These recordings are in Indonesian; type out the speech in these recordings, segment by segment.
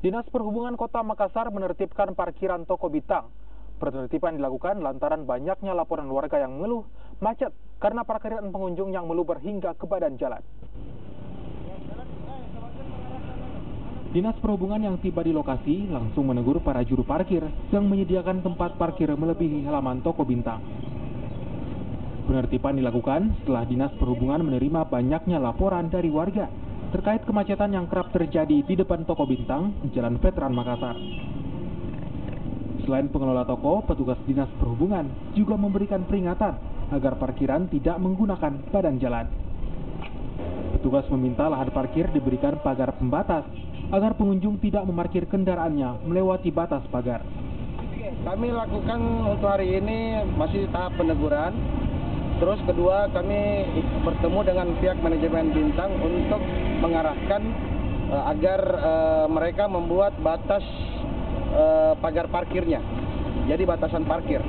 Dinas Perhubungan Kota Makassar menertibkan parkiran toko bintang. Penertiban dilakukan lantaran banyaknya laporan warga yang mengeluh macet karena parkiran pengunjung yang meluber hingga ke badan jalan. Dinas Perhubungan yang tiba di lokasi langsung menegur para juru parkir yang menyediakan tempat parkir melebihi halaman toko bintang. Penertiban dilakukan setelah Dinas Perhubungan menerima banyaknya laporan dari warga terkait kemacetan yang kerap terjadi di depan toko bintang Jalan Veteran Makassar. Selain pengelola toko, petugas Dinas Perhubungan juga memberikan peringatan agar parkiran tidak menggunakan badan jalan. Petugas meminta lahan parkir diberikan pagar pembatas agar pengunjung tidak memarkir kendaraannya melewati batas pagar. Kami lakukan untuk hari ini masih tahap peneguran. Terus kedua, kami bertemu dengan pihak manajemen bintang untuk mengarahkan agar mereka membuat batas pagar parkirnya. Jadi batasan parkir.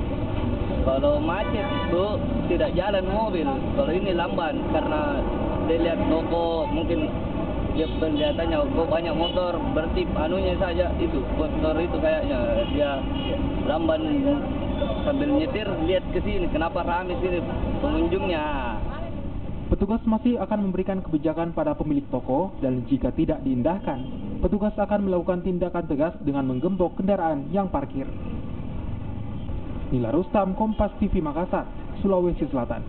Kalau macet, Bu, tidak jalan mobil. Kalau ini lamban karena dilihat toko mungkin dia kelihatannya kok banyak motor, berarti anunya saja itu motor itu kayaknya dia lamban sambil nyetir lihat ke sini kenapa ramai sini pengunjungnya. Petugas masih akan memberikan kebijakan pada pemilik toko dan jika tidak diindahkan, petugas akan melakukan tindakan tegas dengan menggembok kendaraan yang parkir. Nila Rustam, Kompas TV Makassar, Sulawesi Selatan.